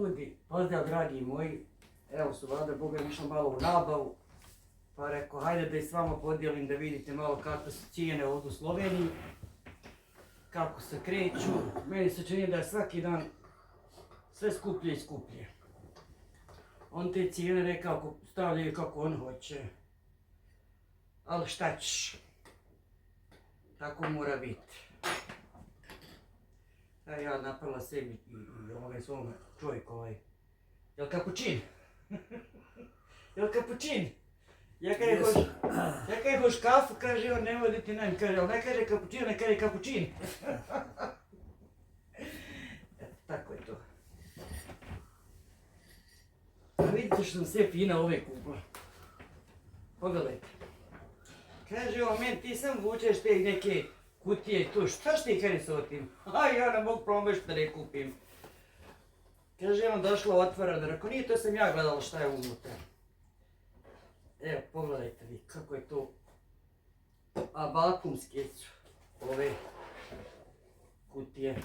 ljudi, pozdrav dragi moji, evo su Vlada Boga išla malo u nabavu, pa rekao hajde da i s vama podijelim da vidite malo kako su cijene ovdje u Sloveniji, kako se kreću. Meni se čini da je svaki dan sve skuplje i skuplje. On te cijene nekako stavljaju kako on hoće, ali šta ćeš, tako mora biti. A ja napravila sebi i ovaj svom čovjeku jel kapućin? Jel kapućin? Ja kaj hoš kafu, kaže on, nemoj da ti najem, kaže, ali ne kaže kapućin, ne kaže kapućin. Tako je to. A vidite što sam sve fina ove kupila. Pogledajte. Kaže on, men ti sam vučeš te neke kutije i tu, šta što ti kari s otim? A ja ne mogu promeš da ne kupim. Kaže on, došla otvorena, rekao, nije to sam ja gledala šta je unutra. Evo, pogledajte vi kako je to. A vakuumske su ove kutije.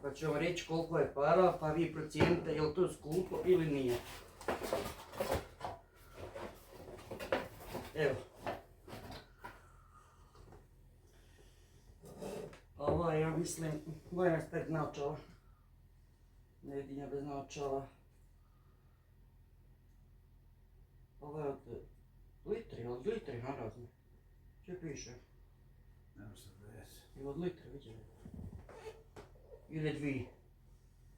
Pa ću vam reći koliko je para, pa vi procijenite je li to skupo ili nije. Evo. Ova ja mislim, moja staviti naočala. Ne vidim ja bez naočala. Ova je od litri naravno. Če piše? Nema se veze. I od litre, vidim. Ili 2.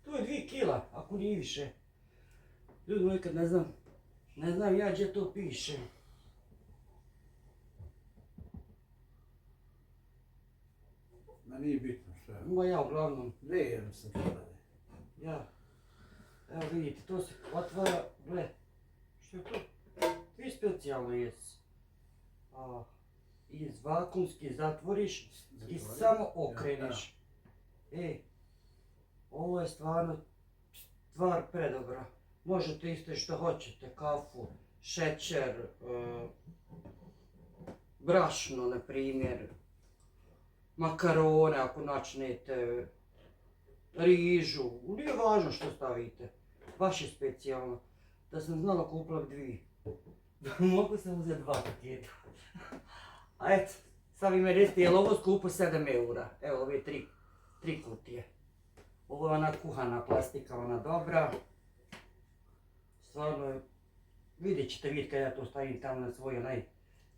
To je 2 kila, ako nije više. Ljudi moji kad ne znam ja gdje to piše. Ma nije bitno što je. Ma ja uglavnom. 2 jednostavno kada je. Ja. Evo vidite, to se otvara, gle. Što je to? I specijalno jesi. Iz vakuumski zatvoriš i samo okreniš. Ovo je stvarno stvar predobra. Možete isto što hoćete, kafu, šećer, brašno na primjer, makarone ako načnete, rižu, nije važno što stavite, baš je specijalno. Da sam znala kupila bi 2. Mogu sam uzeti 2 paketa. A eto, sad vi me recite, je li ovo skupo 7 eura? Evo ove 3 kutije. Ovo je ona kuhana plastika, ona dobra. Stvarno je, vidjet ćete vidjeti kad ja to stavim tamo na svoj onaj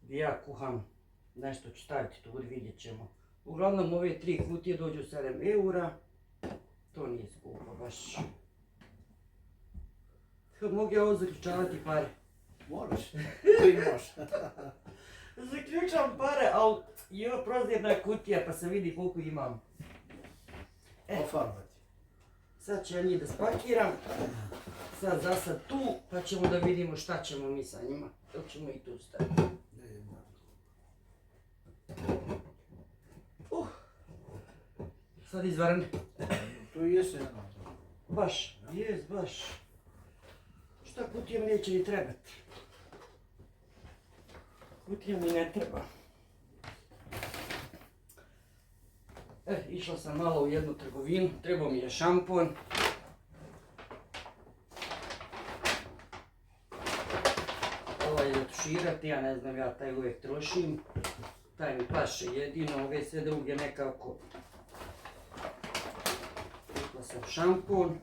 gdje ja kuham. Nešto ću staviti tu, vidjet ćemo. Uglavnom ove 3 kutije dođu 7 eura. To nije skupo baš. Mogu ja ovo zaključavati pare? Moraš, ti možeš. Zaključavam pare, ali je ovo prozirna kutija pa se vidi koliko imam. Ofarbati. Sad ću ja njih da spakiram. Sad za sad tu, pa ćemo da vidimo šta ćemo mi sa njima. Dok ćemo i tu staviti. Sad izvaran. To i jesi jedno. Baš, jes, baš. Šta kutija mi neće ni trebati. Kutija mi ne treba. Išla sam malo u jednu trgovinu, trebao mi je šampon. Ovaj je za tuširati, ja ne znam, ja taj uvijek trošim. Taj mi paše jedino, ove sve druge nekako. Kupila sam šampon.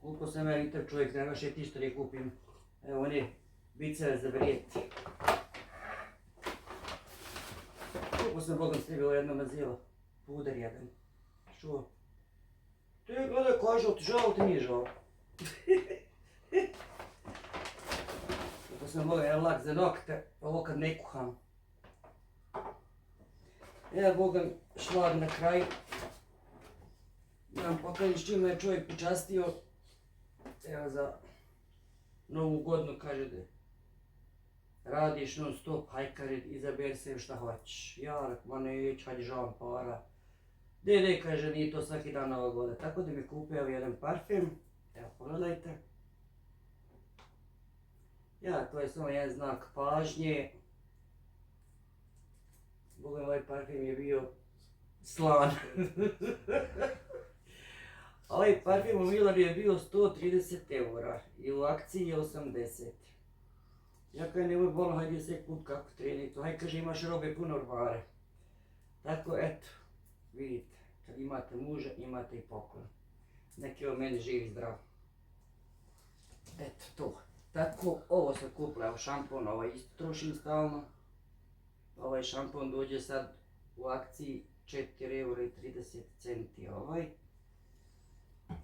Koliko sam ja liter čovjek, nema še ti što ne kupim. Evo one biceve za vrijeti. Koliko sam Bogom stavila jedno mazilo. Puder jedan. Što? Ti gledaj kažu, ti žao, ti nije žao. Koliko sam Bogom jedan lak za nokte, ovo kad ne kuham. Evo Bogom šlag na kraj. Da vam pokažem s čime je čovjek počastio. Evo za novu godinu kaže da radiš non stop, hajkarit, izaberi se šta hoćeš. Ja rekao, ma neću, hajde žavam para. Dede kaže, nije to svaki dan Nova godina. Tako da mi kupio jedan parfem. Evo, pogledajte. Ja, to je samo jedan znak pažnje. Boga, ovaj parfem je bio slan. A ovaj parfum u Milanu je bio 130 eura i u akciji je 80. Ja kaj nemoj bolam, hajde se kup kako treni to, hajde kaže imaš robe puno ormare. Tako eto, vidite, kad imate muža imate i poklon. Nek je o meni živ i zdrav. Eto to. Tako, ovo sam kupila, evo šampon, ovaj isto trošim stalno. Ovaj šampon dođe sad u akciji 4,30 € ovaj.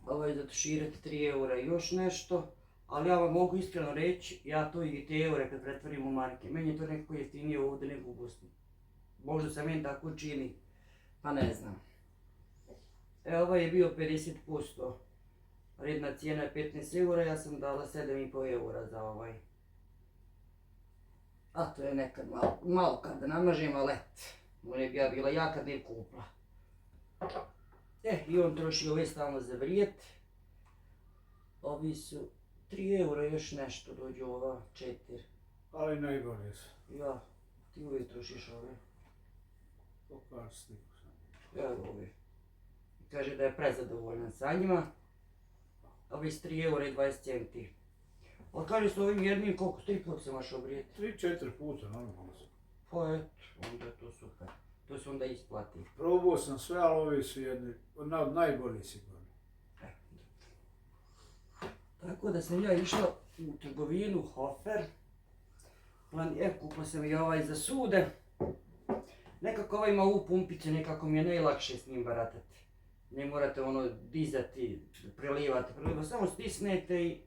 Ovaj za tuširati 3 eura i još nešto. Ali ja vam mogu iskreno reći, ja to i te eure kad pretvorim u marke. Meni je to nekako jeftinije ovdje nego u Bosni. Možda se meni tako čini, pa ne znam. Ovaj je bio 50%. Redna cijena je 15 eura, ja sam dala 7,5 eura za ovaj. A to je nekad malo kad namažem, ali ne bi ja bila ja kad ne kupila. I on troši ove stalno za vrijet. Ovi su 3 eura još nešto dođu ova 4. Ali najbolje su. Ja, ti uvijek trošiš ove. Pokaži sliku sam. Evo ove. Kaže da je prezadovoljan sa njima. Ovi su 3 eura i 20 centi. Ali kaže s ovim jednim koliko 3 put se maš obrijeti. 3-4 puta normalno su. Pa eto, onda je to super. To se onda isplati. Probao sam sve, ali ovi su jedni od najboljih sigurno. Tako da sam ja išla u trgovinu Hofer. Kupila sam i ovaj za sude. Nekako ovaj ima ovu pumpicu, nekako mi je najlakše s njim baratati. Ne morate ono dizati, prelivati, samo stisnete i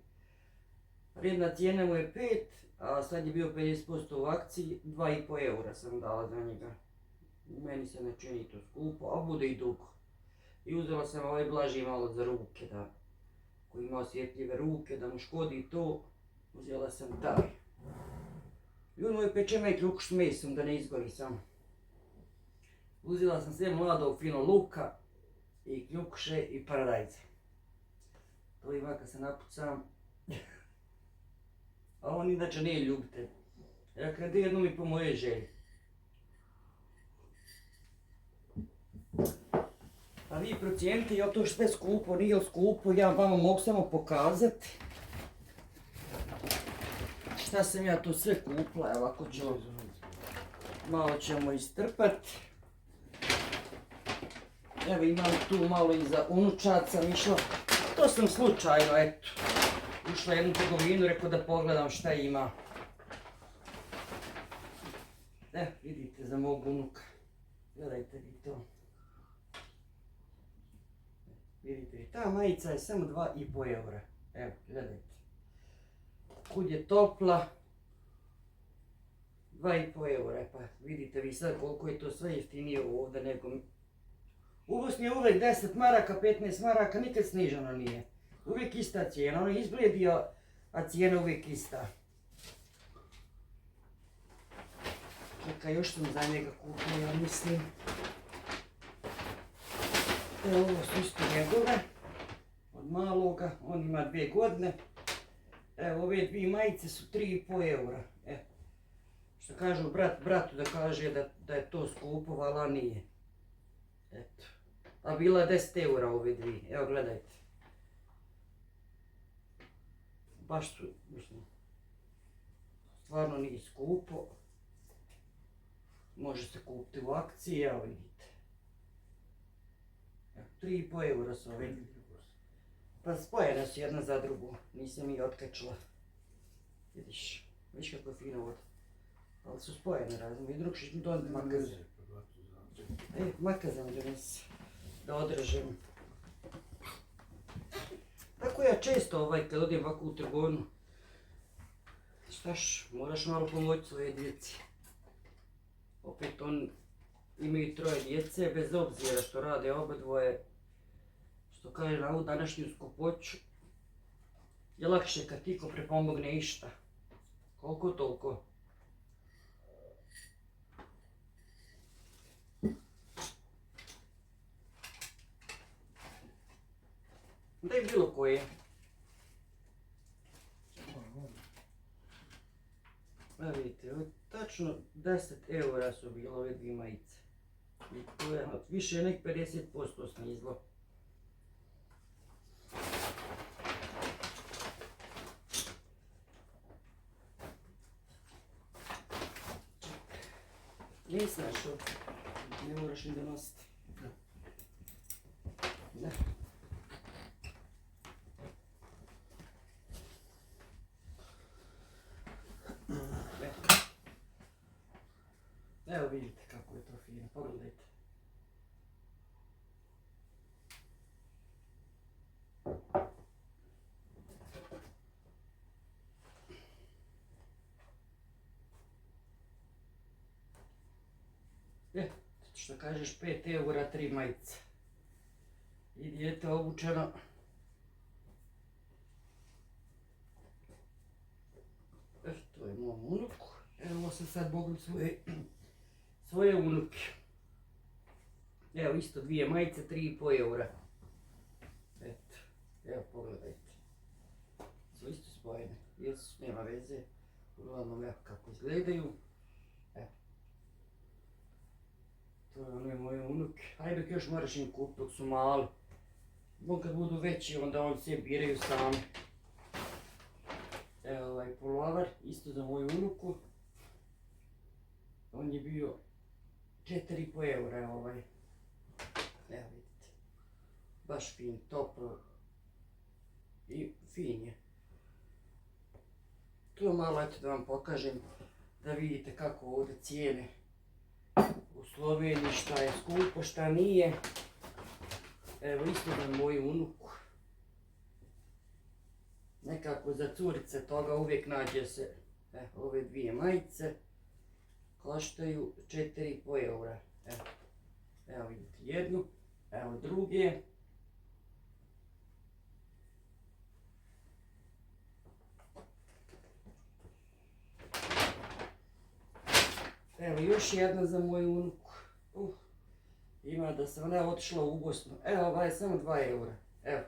vrijedna cijena mu je 5, a sad je bio 50% u akciji, 2,5 eura sam dala za njega. Meni se ne čini to skupo, a bude i dugo. I uzela sam ovaj blaži malo za ruke, da koji ima osjetljive ruke, da mu škodi to, uzela sam taj. I on mu je peče me kljukuš s mesom, da ne izgori sam. Uzela sam sve mladog fino luka, i kljukuše i paradajza. To ima kad se napucam. A on inače nije ljubitelj. Rekao da jednom i po moje želji. A vi procijenite, je li to sve skupo, nije li skupo, ja vama mogu samo pokazati šta sam ja tu sve kupila. Evo ako ćemo, malo ćemo istrpati. Evo imam tu malo i za unučad sam išla, to sam slučajno, eto, ušla jednu trgovinu, rekao da pogledam šta ima. Vidite za mog unuka, gledajte vi to. Vidite vi, ta majica je samo 2,5 eura, evo, gledajte. Kud je topla, 2,5 eura, pa vidite vi sad koliko je to sve jeftinije ovdje nego... U Bosni je uvijek 10 maraka, 15 maraka, nikad snižano nije. Uvijek ista cijena, ono izbledi, a cijena uvijek ista. Čekaj, još sam za njega kupila, ja mislim. Ovo su isto njegove, od maloga, on ima 2 godine. Evo, ove 2 majice su 3,5 eura. Što kažu bratu da kaže da je to skupo, vala nije. Eto. A bila je 10 eura ove 2, evo gledajte. Baš su, mislim, stvarno nije skupo. Može se kupiti u akciji, evo vidite. 3,5 eura su ove. Pa spojene su jedna za drugu, nisam ih otkačila. Vidiš kako je fino ovdje. Ali su spojene razum, i drugšić mi to makazam. Makazam donesi, da održim. Tako ja često kad odem ovako u trgovinu, štaš, moraš malo pomoći svoje djeci. Opet on imaju 3 djece, bez obzira što rade oba dvoje. Što kaže na ovu današnju skupoću, je lakše kad ti ko prepomogne išta. Koliko toliko. Da je bilo koje. Evo vidite, tačno 10 eura su bile ove 2 majice. I to je više nek 50% snizlo. Nisam našao. Ne moraš ni donositi. Da. Evo vidite kako je to fino, pogledajte. Što kažeš 5 eura 3 majice. I dijete obučeno. To je mom unuku. Evo sam sad mogli svoje unuke. Evo isto 2 majice, 3,5 eura. Eto, evo pogledajte. Su isto spojene. Jesu, nema veze. Uglavnom evo kako izgledaju. Evo. To je one moje unuke. Hajde još moraš im kupiti dok su mali. Bo kad budu veći onda oni se biraju sami. Evo ovaj pulovar, isto za moju unuku. On je bio 4,5 eura ovaj. Evo vidite. Baš fin, toplo. I fin je. Tu malo eto da vam pokažem. Da vidite kako ovdje cijene. U Sloveniji šta je skupo, šta nije. Evo isto za moju unuku. Nekako za curice toga uvijek nađe se. Ove 2 majice koštaju 4,5 eura. Evo vidite jednu, evo druge. Evo još jedna za moju unuku. Ima da se ona otišla u Bosnu. Evo ova je samo 2 eura. Evo,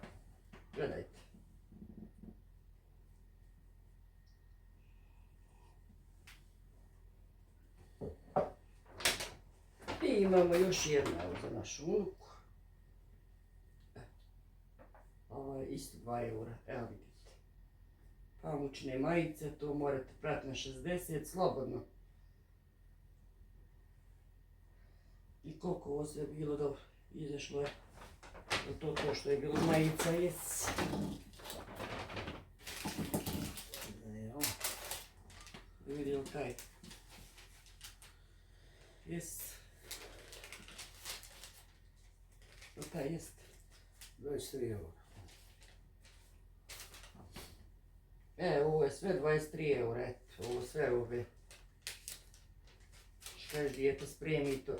gledajte. I imamo još jednu za našu unuku. Ovo je isto 2 eura. Evo vidite. Pamučne majice, to morate prati na 60, slobodno. I koliko ovo sve bilo dobro, izašlo je to što je bilo majica, jes. Vidio taj. Jes. Taj jest. 23 eura. Ovo je sve 23 eura, eto, ovo sve ove. Šta je dijete spremi to.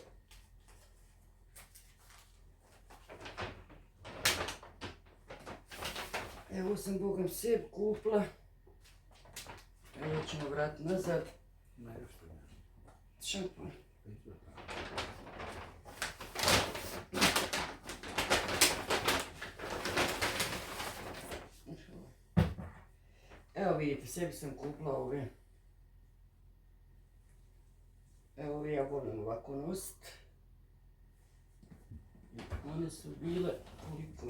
Evo sam bogom sebi kupila. Evo ćemo vratiti nazad. Šampon. Evo vidite, sebi sam kupila ove. Evo ove ja volim ovako nositi. One su bile koliko?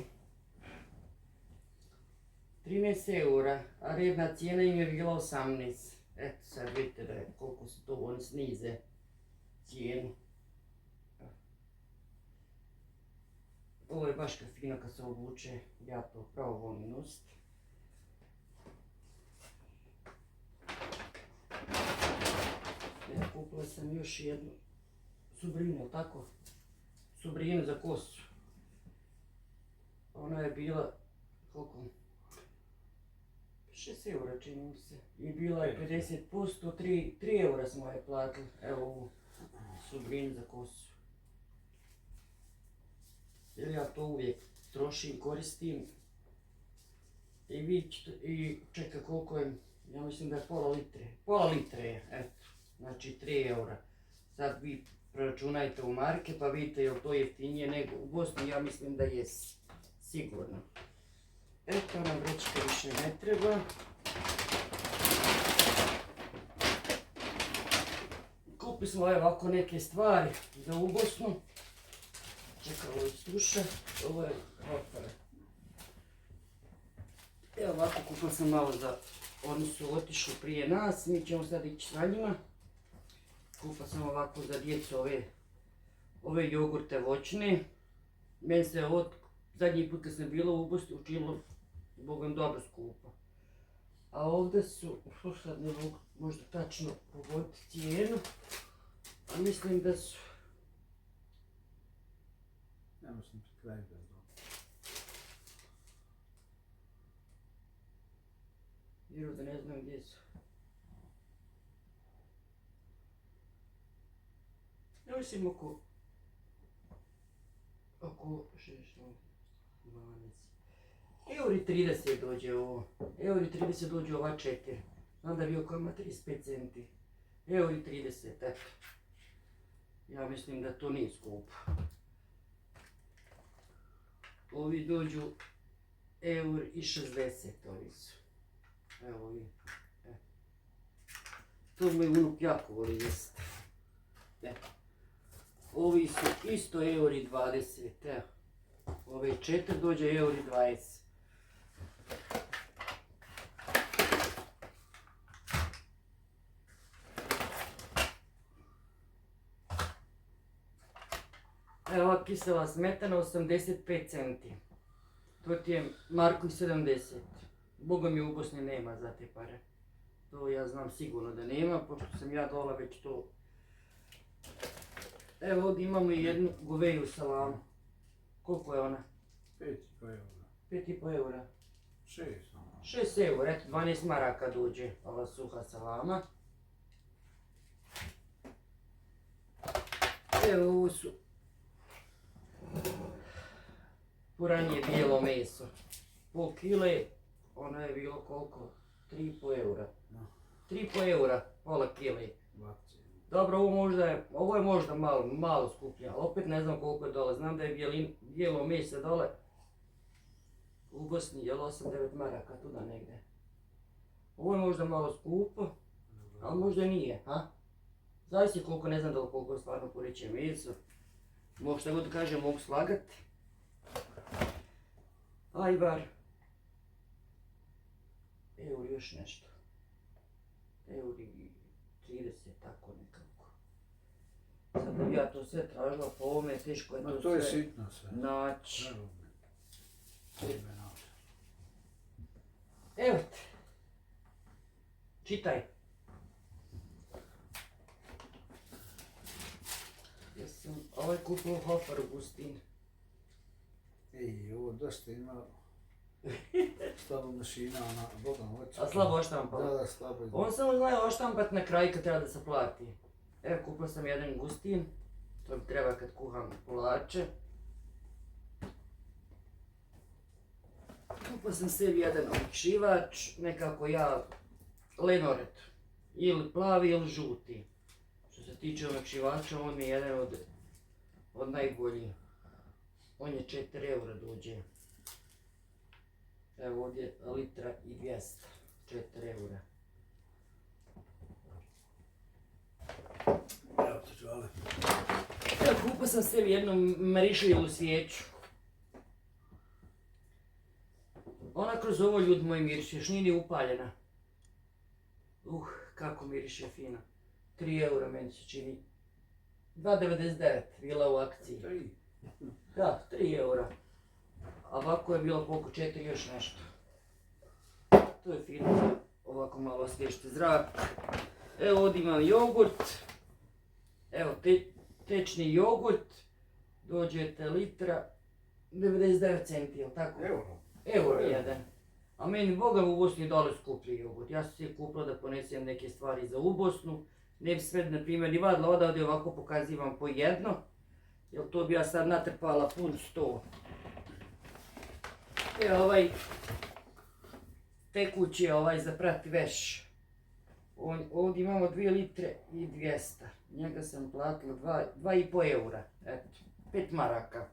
13 eura, a redna cijena im je bila 18. Eto sad vidite da je koliko su to oni snize cijenu. Ovo je baš kad fino kad se obuče, ja to pravo volim nositi. Kupila sam još jednu subrinu, tako? Subrinu za kosu. Ona je bila, koliko? 6 eura čini mi se. I bila je 50%, 3 eura smo je platili. Evo ovu subrinu za kosu. Jer ja to uvijek trošim, koristim. I čeka koliko je, ja mislim da je pola litre. Pola litre je, eto. Znači 3 eura. Sad vi preračunajte u marke pa vidite je li to jeftinije nego u Bosni, ja mislim da je sigurno. Eto nam vrećika više ne treba. Kupili smo ovako neke stvari za u Bosnu. Čekaj, ovo je suša, ovo je otpore. Evo ovako kupila sam malo za, oni su otišli prije nas, mi ćemo sad ići sa njima. Kupa sam ovako za djecu ove jogurte voćne. Meni se zadnji put kad sam bila u Bosni učinilo Bogom dobro skupo. A ovdje su, sad ne mogu možda tačno pogoditi cijenu, a mislim da su... Ja mislim pri kraju da je dobro. Vjerujem da ne znam gdje su. Ja mislim oko 6, 12. Euri 30 dođe ovo. Euri 30 dođe ova 4. Znam da je bio kojima 35 centi. Euri 30, eto. Ja mislim da to nije skupo. Ovi dođu eur i 60, ovi su. Evo ovi. To moj unuk jako voli jesti. Ovi su isto euri 20, evo. Ove 4 dođe euri 20. Evo ova kisela smetana 85 centi. To ti je marku 70. Boga mi u Bosni nema za te pare. To ja znam sigurno da nema, pošto sam ja dola već to. Evo ovdje imamo i jednu goveju salamu. Koliko je ona? 5,5 eura. 5,5 eura. 6. 6 eura, eto 12 maraka dođe ova suha salama. Evo ovo su puranije bijelo meso. Pol kile, ono je bilo koliko? 3,5 eura. 3,5 eura, pola kile. Dobro, ovo je možda malo skuplje, ali opet ne znam koliko je dole. Znam da je bijelo meso dole u Bosni, jel 8-9 maraka, tuda negdje. Ovo je možda malo skupo, ali možda nije, ha? Zavisi koliko, ne znam da li koliko je stvarno poreće meso. Mogu šta god kažem, mogu slagati. Ajvar. Euri još nešto. Euri 30, tako nekako. Sad da bi ja to sve tražila po ovome, teško je to sve. To je sitno sve. Naći. Evo te. Čitaj. Ja sam ovaj kupio Hofer Gustin. Ej, ovo dosta ima slabo mašina, ona, Boga moća. A slabo oštampala? Da, slabo je. On samo zna oštampat na kraju kad treba da se plati. Evo kupio sam jedan Gustin. To mi treba kad kuham kolače. Kupio sam sebi jedan omekšivač, nekako ja Lenoret. Ili plavi ili žuti. Što se tiče omekšivača, on mi je jedan od najboljih. On je 4 eura dođe. Evo ovdje litra i 200. 4 eura. Evo te čale. Evo kupio sam sebi jednu mrišljivu svijeću. Ona kroz ovo ljud moj miriše, još nije ni upaljena. Kako miriše fino. 3 eura meni se čini. 2,99 bila u akciji. 3. Da, 3 eura. A ovako je bilo koliko 4 još nešto. To je fino, ovako malo osvježite zrak. Evo ovdje imam jogurt. Evo tečni jogurt. Dođete litra 99 centi, jel tako? Euro. Euro jedan. A meni Boga u Bosni dole skuplji jogurt. Ja sam si kupila da ponesem neke stvari za u Bosnu. Ne bi sve, na primjer, ni vadila odavde ovako pokazivam po jedno. Jer to bi ja sad natrpala pun sto. Evo ovaj tekući je za prati veš. Ovdje imamo 2 litre i 200. Njega sam platila 2,5 eura. Eto, 5 maraka.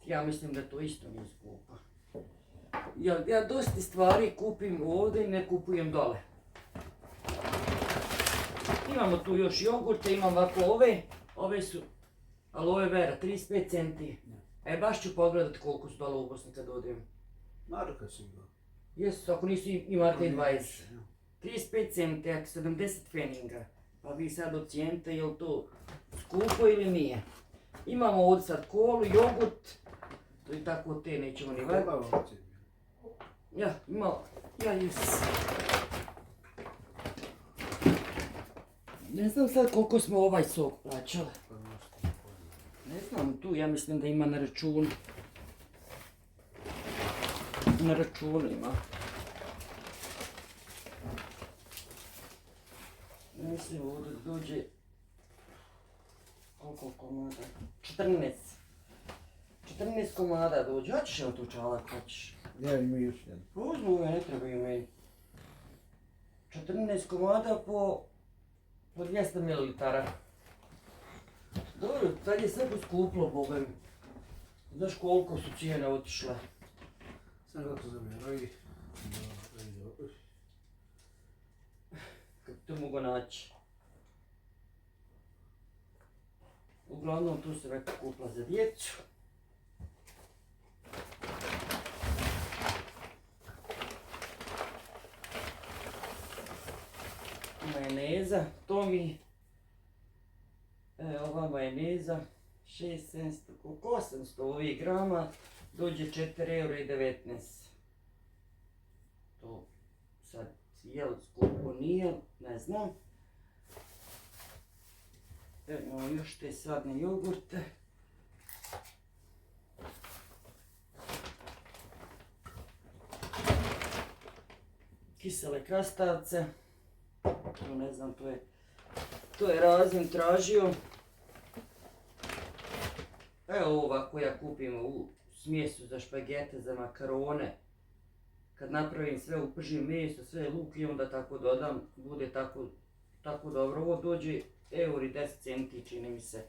Ja mislim da to isto nije skupo. Ja dosta stvari kupim ovdje i ne kupujem dole. Imamo tu još jogurte, imam ovako ove su aloe vera, 35 centi. Baš ću pogledat koliko su dole u Bosni kad odem. Marka sigurno. Jesu, ako nisu i marka i 20. 35 centi, 70 feninga. Pa vi sad ocijenite je li to skupo ili nije. Imamo ovdje sad kolu, jogurt, to i tako te nećemo ni vaditi. Hvala ovdje. Ja, malo, ja jes. Ne znam sad koliko smo ovaj sok plaćali. Pa možete. Ne znam, tu ja mislim da ima na računu. Na računu ima. Mislim ovdje dođe... Koliko komada? 14. 14 komada dođe. Hoćeš evo tu čalak, hoćeš? Ja imam još jedan. Uzmu me, ne trebaju meni. 14 komada po 200 ml. Dobro, sad je sve poskuplo, boga mi. Znaš koliko su cijene otišle? Znam kako zove, rogi. Kako to mogu naći? Uglavnom tu se već kupila za djecu. Majoneza, to mi... ova majoneza, 600, koliko 800 ovih grama, dođe 4,19 €. To sad je li skupo nije, ne znam. Imamo još te sadne jogurte. Kisele krastavce. To ne znam, to je Razin tražio. Evo ovako ja kupim u smjesu za špagete, za makarone. Kad napravim sve, upržim meso, sve luk i onda tako dodam, bude tako dobro. Ovo dođe euro i 10 centi, čini mi se.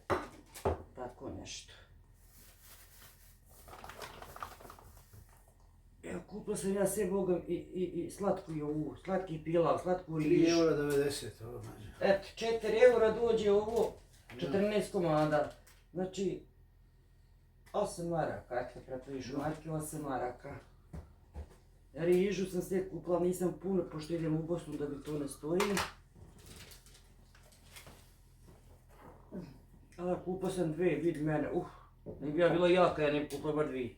Tako nešto. Evo, kupila sam ja sve bogom i slatku i ovu, slatki pilav, slatku riž. 3,90 € ovo nađe. Eto, 4 € dođe ovo, 14 komada. Znači, 8 maraka, eto pretoviš marke, 8 maraka. Rižu sam sve kupila, nisam puno, pošto idem u Bosnu da bi to ne stoji. Ali kupila sam dve, vidi mene, ne bi ja bila jaka, ja ne bi kupila bar dvije.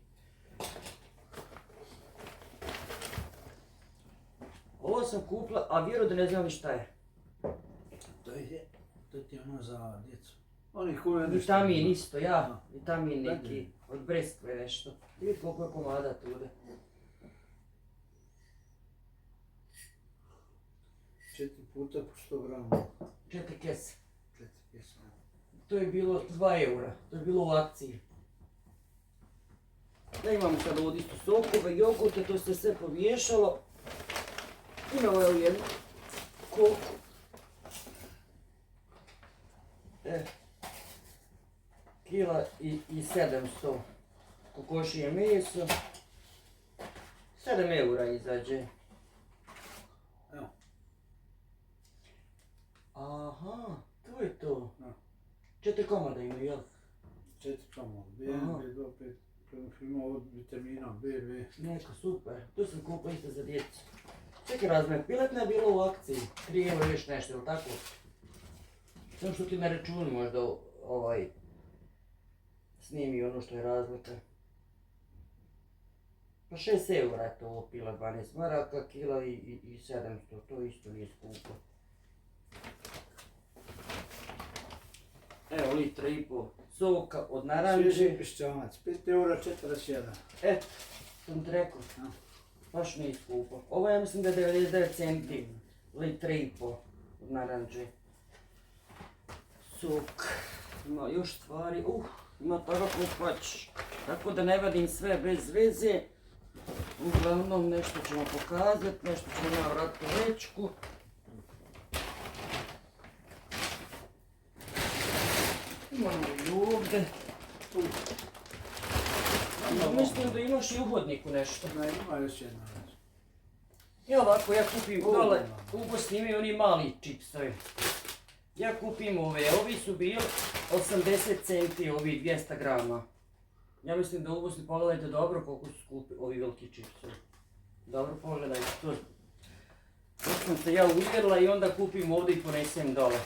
Ovo sam kupila, a vjerujem da ne znam ni šta je. To ti je ono za djecu. Oni koje nešto. Vitamin isto, ja, vitamin neki, od breskve nešto. Vidite koliko je komada tude. 4 puta po 100 grama. 4 kese. 4 kese. To je bilo 2 €, to je bilo u akciji. Da imamo sad ovdje isto sokove, jogurte, to se sve pomiješalo. Imamo evo jednu koku. Kila i 700 kokošije meso. 7 € izađe. Evo. Aha, to je to. Da. 4 komada imaju, jel? 4 komada. B1, B2, B3. Ima od vitamina B, B. Neka, super. Tu sam kupila isto za djecu. Čekaj razmer, piletna je bila u akciji. 3 € još nešto, jel tako? Samo što ti na računu možda snimi ono što je razlika. Pa 6 € je to ovo pila, 12 maraka, kila i 700, to isto nije skupo. Evo, 1,5 € soka od naranđe. Svježi piščanac, 5,41 €. Eto, sam ti rekao, baš nije skupo. Ovo ja mislim da je 99 centi, 1,5 € od naranđe. Sok, ima još stvari, ima toga kupač, tako da ne vadim sve bez veze. Uglavnom nešto ćemo pokazati, nešto ćemo ja vratiti u vrečku. Imamo i ovdje. Mislim da imaš i u hodniku nešto. Ne, ima još jedna reč. I ovako ja kupim dole, u Bosni imaju oni mali čipsovi. Ja kupim ovi su bili 80 centi, ovi 200 grama. Ja mislim da u Bosni pogledajte dobro koliko su skupi ovi veliki čipsovi. Dobro pogledajte to. Dok sam se ja uvjerila i onda kupim ovdje i ponesem dole.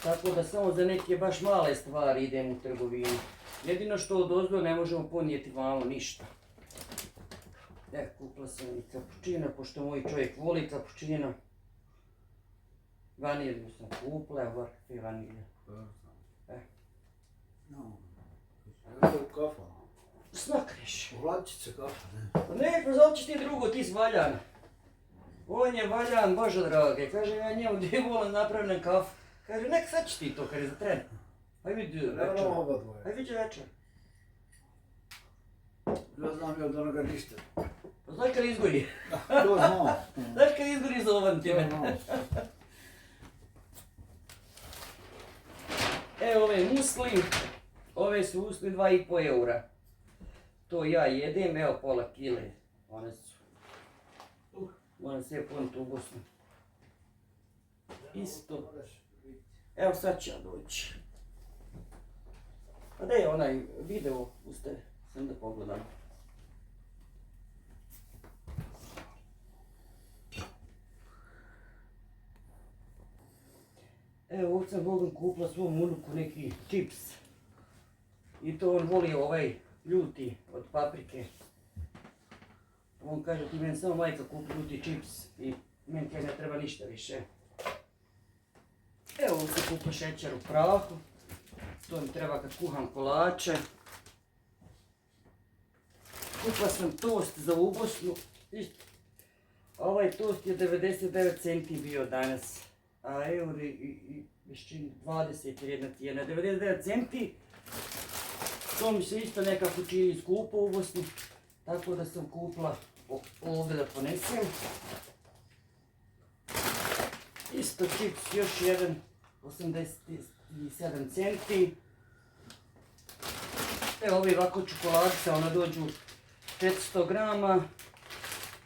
Tako da samo za neke baš male stvari idem u trgovinu. Jedino što odozdo ne možemo ponijeti vamo ništa. Kupila sam i kapućino, pošto moj čovjek voli kapućino. Vanilju sam kupila, vrh i vanilja. No. To je kafa. Smakneš. Hladčice kafa, ne? Pa ne, pa zaoči ti drugo, ti si valjan. On je valjan, bože drage. Kaže ja njemu gdje volim napravljen kafu. Kaže nek sad ćeš ti to, kad je za tren. Aj vidi večer. Evo oba dvoje. Aj vidi večer. Ja znam ja od onoga ništa. Pa znaš kad izgori? To znam. Znaš kad izgori zovan ti me? Evo ove musli. Ove su usli 2,5 eura. To ja jedem, evo pola kile. One su. Moram sve puniti u Bosnu. Isto. Evo sad ću ja doći. A da je onaj video, puste, sam da pogledam. Evo ovdje sam Bogom kupila svom unuku neki čips. I to on voli ovaj ljuti od paprike. On kaže ti meni samo majka kupi ljuti čips i meni kaj ne treba ništa više. Evo ovdje sam kupila šećer u prahu. To mi treba kad kuham kolače. Kupila sam tost za u Bosnu. Ovaj tost je 99 centi bio danas. A euri i višćini 20 ili jedna cijena. 99 centi. To mi se isto nekako čini skupo u Bosni. Tako da sam kupila ovdje da ponesem. Isto čips, još jedan, 87 centi. Evo ovi ovako čokoladice, ona dođu 400 grama,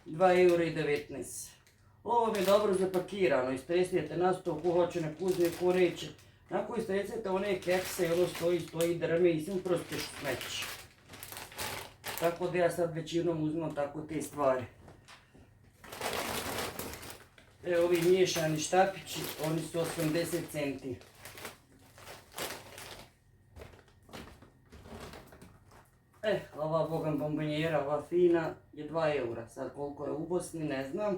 2,19 eura. Ovo mi je dobro zapakirano, istresnijete na stol, ko hoće nek uzme, ko neće. Nakon istresnijete one kekse i ono stoji drme i sam prosto smeći. Tako da ja sad većinom uzmem tako te stvari. Evo ovi miješani štapići, oni su 80 centi. Ova bogam bombonjera, ova fina, je 2 eura. Sad koliko je u Bosni, ne znam.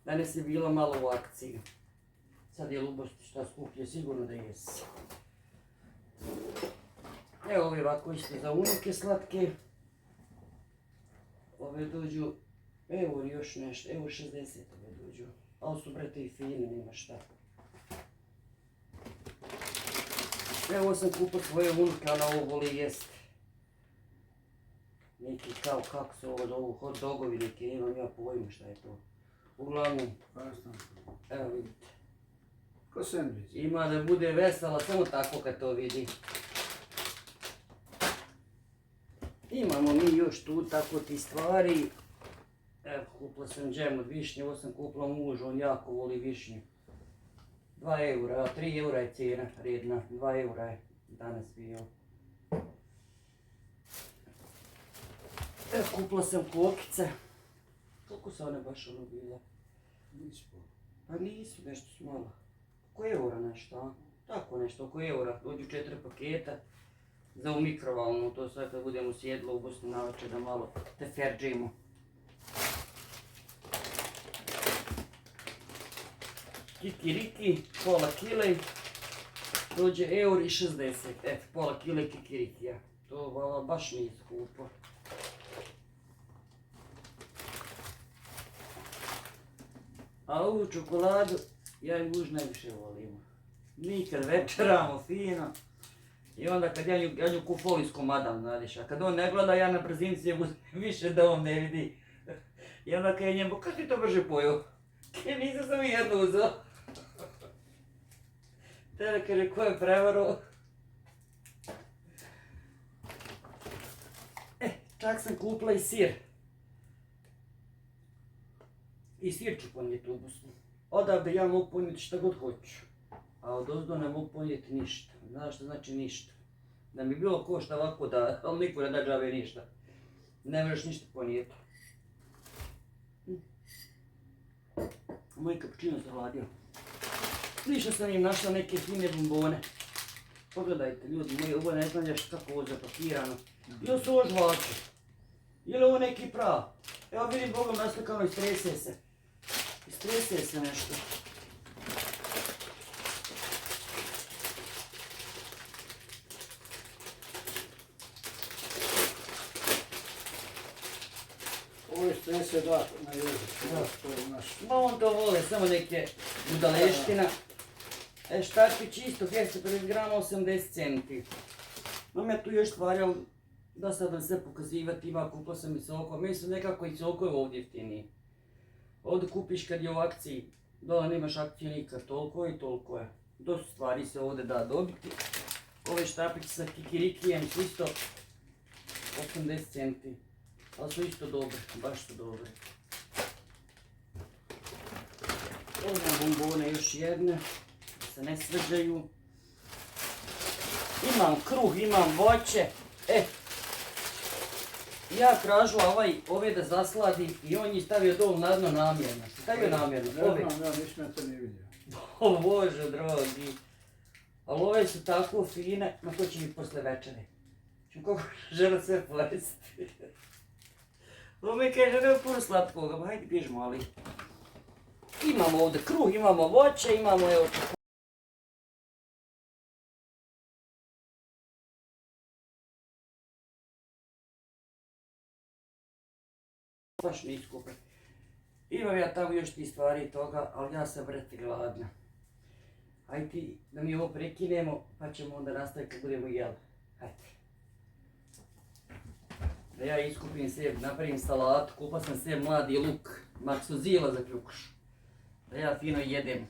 Danas je bila malo u akciji. Sad je u Bosni šta skuplje, sigurno da jesi. Evo ovi ovako isto za unuke slatke. Ove dođu, evo još nešto, evo 60 ove dođu. A ovo su brate i fine, nema šta. Evo sam kupio svoje unuke, ona ovo voli jesti. Neki kao kako se ovo zovu, hot dogovi neki, nemam ja pojma šta je to. Uglavnom, evo vidite. Ko sandvič. Ima da bude vesela samo tako kad to vidi. Imamo mi još tu tako ti stvari. Evo, kupila sam džem od višnje, ovo sam kupila mužu, on jako voli višnju. 2 eura, 3 eura je cijena redna, 2 eura je danas bio. Evo, kupila sam kokice. Koliko su one baš ono bile? Pa nisu, nešto su malo. Oko eura nešto, a? Tako nešto, oko eura. Dođu 4 paketa za u mikrovalnu, to sad kad budemo sjedlo u Bosni navečer da malo teferđimo. Kikiriki, pola kile, dođe eur i 60, eto, pola kile kikirikija. To baš nije skupo. A ovu čokoladu, ja ju muž najviše volim. Mi kad večeramo fino, i onda kad ja nju kufoli s komadam, znadiš, a kad on ne gleda, ja na brzinci je više da on ne vidi. I onda kad je njemu, kako ti to brže pojeo? Kaj nisam sam i jednu uzeo. Tada kaže, ko je prevaro? Čak sam kupila i sir. I sir ću ponijeti u Bosnu. Odavde ja mogu ponijeti šta god hoću. A od ozdo ne mogu ponijeti ništa. Znaš što znači ništa? Da mi bilo košta ovako da, ali niko ne da džabe ništa. Ne možeš ništa ponijeti. Moj kapućino se hladio. Više sam im našla neke fine bombone. Pogledajte ljudi moji, ovo ne znam još kako ovo zapakirano. Ili su ovo žvače? Ili ovo neki prav? Evo vidim Bogom naslikano, istrese se. Istrese se nešto. Ovo je strese da na jezik. To je naš. Ma on to vole, samo neke budaleština. Štapić isto 250 grama, 80 centi. Imam ja tu još stvari, ali da sad vam sve pokazivati, ima, kupao sam i soko. Meni su nekako i soko je ovdje jeftiniji. Ovdje kupiš kad je u akciji, dole nemaš akciju nikad, toliko i toliko je. Dosta stvari se ovdje da dobiti. Ove štapići sa kikirikijem su isto 80 centi. Ali su isto dobre, baš su dobre. Ovdje bombone još jedne, da se ne svrđaju. Imam kruh, imam voće. Ja tražila ove da zasladim i on je stavio dol na dno namjerno. Stavio namjerno, ove. Ne znam, nisam ja to ne vidio. O Bože drogi. Ali ove su tako fine, ma to će biti posle večere. Ću kako žena sve poresti. Ovo mi kaže, nema puno slatkoga, ba hajde bježmo, ali... Imamo ovdje kruh, imamo voće, imamo evo... Baš mi iskupe. Imam ja tamo još ti stvari toga, ali ja sam vrti gladna. Hajde ti da mi ovo prekinemo, pa ćemo onda nastaviti kad budemo jeli. Hajde. Da ja iskupim sve, napravim salatu, kupao sam sve mladi luk, maksuzila za kljukuš. Da ja fino jedem.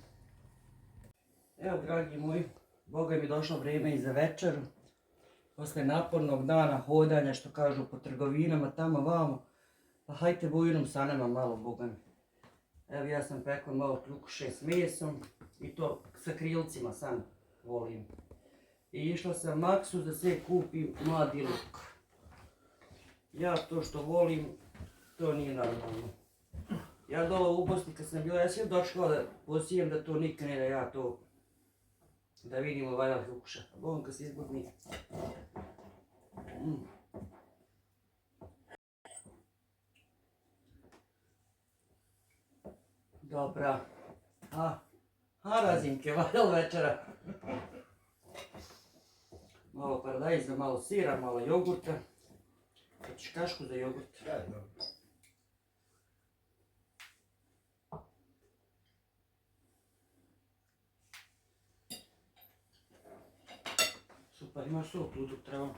Evo dragi moji, Boga mi došlo vrijeme i za večeru. Posle napornog dana hodanja, što kažu po trgovinama, tamo vamo. Pa hajte bujinom sa nama malo, Boga mi. Evo ja sam pekao malo kljukuše s mesom i to sa krilcima sam volim. I išla sam Maksus da sve kupim mladi luk. Ja to što volim, to nije normalno. Ja dole u Bosni kad sam bila, ja sam došla da posijem da to nikne, da ja to... Da vidimo valja kljukuša. Bogom kad se izbudni. Dobra. A razinke, valjal večera. Malo paradajza, malo sira, malo jogurta. Hoćeš kašku za jogurt? Ja, dobro. Super, imaš sol tu dok treba.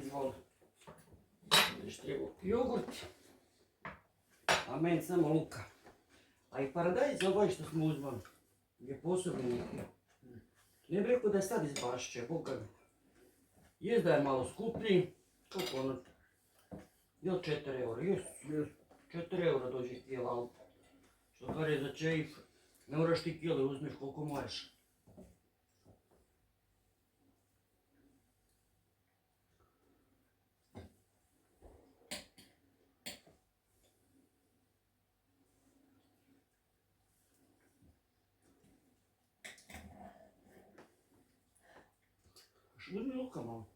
Izvoli. Još treba jogurt. A meni samo luka. A i paradajz ovaj što smo uzmali je posebno neki. Ne bih rekao da je sad iz Bašće, Boga mi. Jest da je malo skuplji. Koliko ono? Jel 4 eura? Jest. 4 eura dođe kijela, ali što kaže za čejf, ne moraš ti kijele uzmeš koliko možeš. Uzmi luka malo.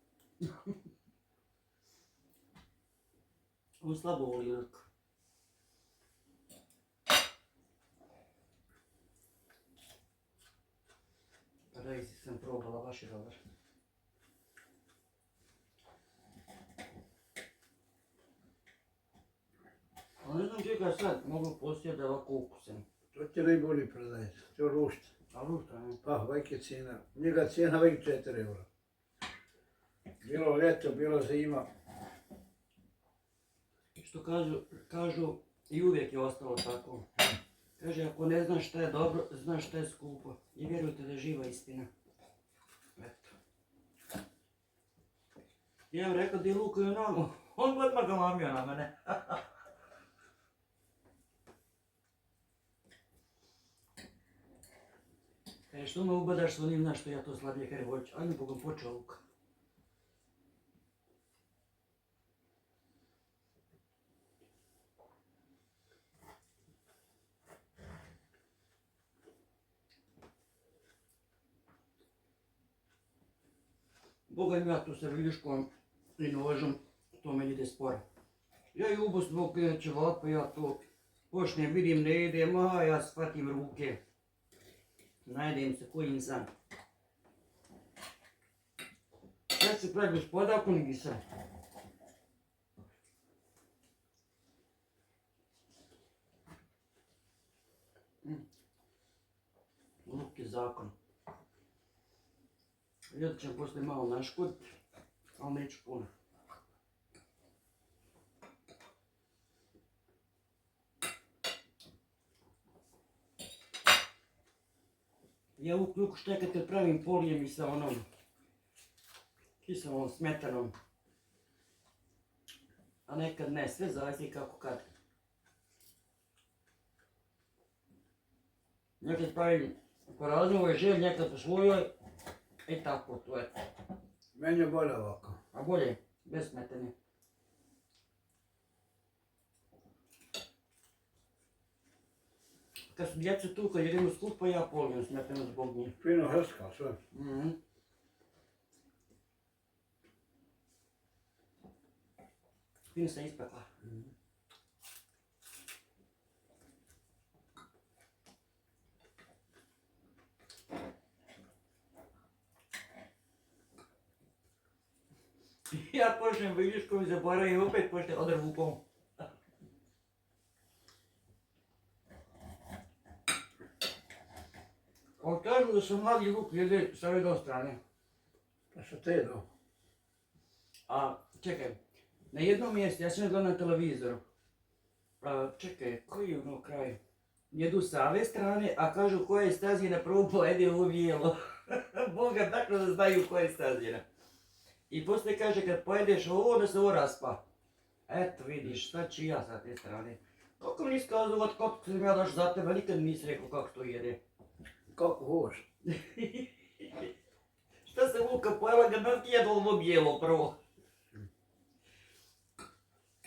On slabo voli luk. Paradajz sam probala, baš je dobar. Ali ne znam čega sad mogu posijeti da ovako ukusem. To ti najbolji paradajz, to rušt. A lušta, ne? Pa, vajke cijena, njega cijena vajke 4 eura. Bilo ljeto, bilo zima. Što kažu i uvijek je ostalo tako. Kaže, ako ne znaš šta je dobro, znaš šta je skupo. I vjerujte da je živa istina. Eto. Ja vam rekao da je Luka i onamo. On odmah ga mamio na mene. što me ubadaš s onim, znaš što ja to slabije kare hoću. Ajme Bogom počeo luka. Boga mi ja tu sa viljuškom i nožom, to meni ide sporo. Ja i ubo zbog ćevapa, ja to počnem, vidim ne ide, ma ja shvatim ruke. Najedem se koji insan. Sad se pravi gospoda, ako nisam. Luk je zakon. Ja ću poslije malo naškoditi, ali neću puno. Ja u kljuku štekate pravim polijem i sa onom kiselom smetanom. A nekad ne, sve zavisi kako kad. Nekad pravim po raznovoj želji, nekad po svojoj. I tako, to je. Meni je bolje ovako. A bolje, bez smetane. Kad su djeca tu, kad jedemo skupa, ja polijem smetanu zbog njih. Fino hrska sve. Fino se ispekla. Ja počnem viljuškom i zaboravim, opet počne odrvu pom. Ali kažu da su mladi luk jede sa ove do strane. Pa što te do? A čekaj, na jednom mjestu, ja sam gledao na televizoru. Čekaj, koji je ono kraj? Jedu sa ove strane, a kažu koja je stazina, prvo pojede ovo bijelo. Boga, tako da znaju koja je stazina. I poslije kaže kad pojedeš ovo da se ovo raspa. Eto vidiš, šta ću ja sa te strane. Kako mi nisi kazao, kako sam ja daš za tebe, nikad nisi rekao kako to jede. Kako hoš? Šta se Luka pojela kad nam ti jedu ovo bijelo prvo.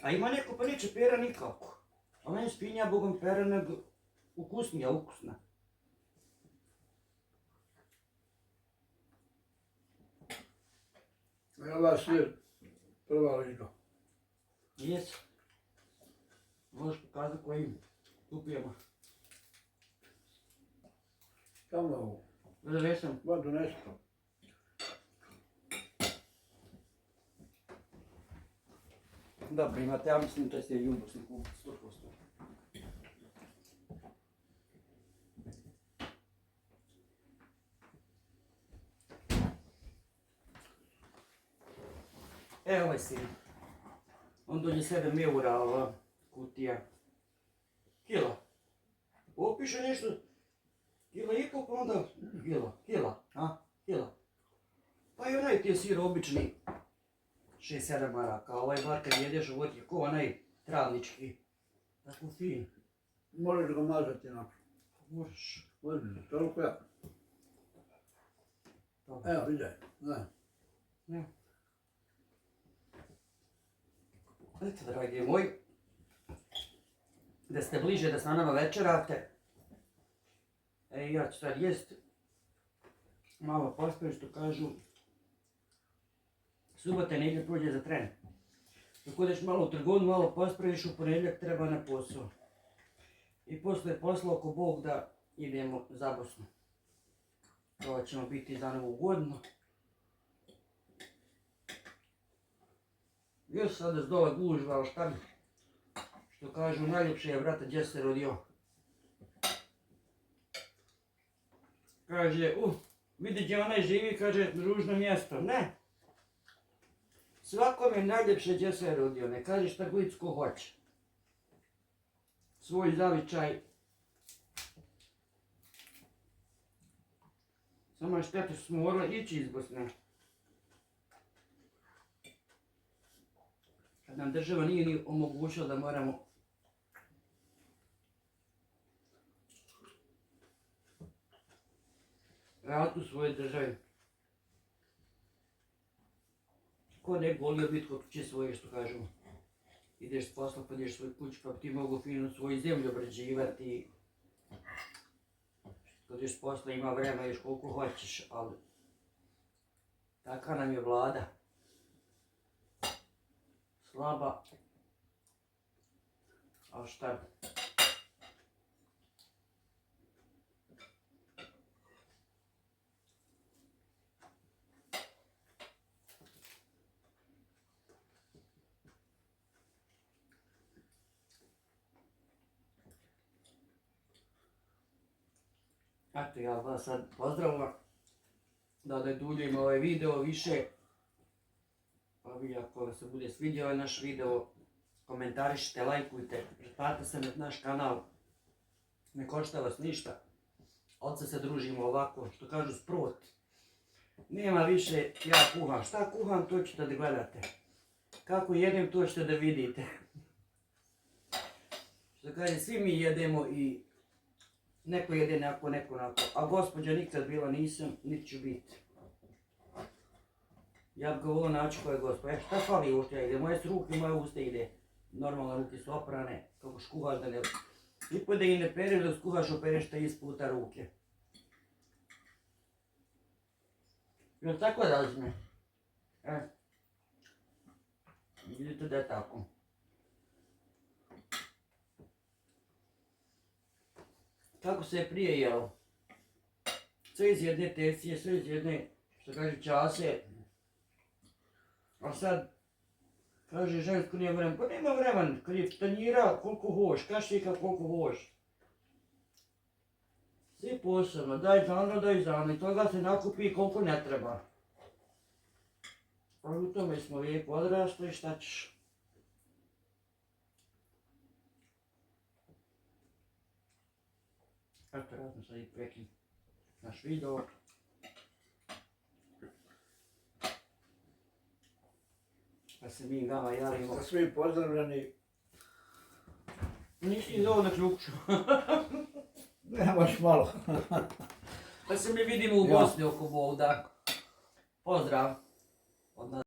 A ima neko pa neće pera nikako. A meni spinja Bogom pera nego ukusnija, ukusna. Evo vas sir, prva liga. Jes. Možeš pokazati koji kupujemo. Tamo ovo. Da zanesem. Vodu nešto. Dobro, imate, ja mislim da ste ljubosni kupac, 100%. Evo ovaj sin. On dođe 7 eura, ova kutija. Kila. Opiše nešto. Kila i pol, pa onda kila, a? Kila. Pa i onaj ti je sir obični. 6-7 maraka, a ovaj bar kad jedeš ovo ti je ko onaj travnički. Tako fin. Možeš ga mazati na. Možeš. Ozbiljno, toliko ja. Dobro. Evo, vidaj. Da. Ja. Eto, dragi moji, da ste bliže da s nama večerate. Ja ću sad jest. Malo pospravim što kažu. Subota i nedjelja prođe za tren. Dok odeš malo u trgovinu, malo pospraviš, u ponedjeljak treba na posao. I posle posla oko Bog da idemo za Bosnu. To ćemo biti za Novu godinu. Još sada zdola gužva, ali šta mi? Što kažu, najljepše je vrata gdje se rodio. Kaže, vidi gdje onaj živi, kaže, ružno mjesto. Ne. Svakom je najljepše gdje se rodio, ne kaže šta god ko hoće. Svoj zavičaj. Samo je šteta što smo morali ići iz Bosne. Kad nam država nije ni omogućila da moramo rad u svojoj državi. Ko ne volio biti kod kuće svoje, što kažemo. Ideš s posla, pa ideš svoj kući, pa bi ti mogu fino svoju zemlju obrađivati. Kad ideš s posla ima vremena, još koliko hoćeš, ali taka nam je vlada. Slaba. Ali šta bi? Eto, ja vas sad pozdravljam. Da ne duljim ovaj video više. Pa vi ako vam se bude svidio ovaj naš video, komentarišite, lajkujte, pretplatite se na naš kanal. Ne košta vas ništa. Ovdje se družimo ovako, što kažu sprot. Nema više ja kuham. Šta kuham, to ćete da gledate. Kako jedem, to ćete da vidite. Što kaže, svi mi jedemo i neko jede neko, neko onako. A gospođa nikad bila nisam, niti ću biti. Ja bi ga volio naći koja je gospođa. Šta fali ušte ja ide? Moje su ruke, moje uste ide. Normalno ruke su oprane, kako škuhaš da ne... Lipo da i ne pereš, da skuhaš opereš te isputa ruke. Jel tako razme? Vidite da je tako. Kako se je prije jelo? Sve iz jedne tercije, sve iz jedne, što kaže, čase. A sad, kaže žensko nije vremen. Pa nema vremen, kad je tanjira koliko hoš, kašika koliko hoš. Svi posebno, daj zano, i toga se nakupi koliko ne treba. Pa u tome smo lijepo odrasli, šta ćeš? Eto, razno sad i prekim naš video. Pa se mi vama javimo. Ste svi pozdravljeni. Nisi dovoljno ključu. Ne, baš malo. Pa se mi vidimo u Bosni oko Bolda. Pozdrav. Od nas.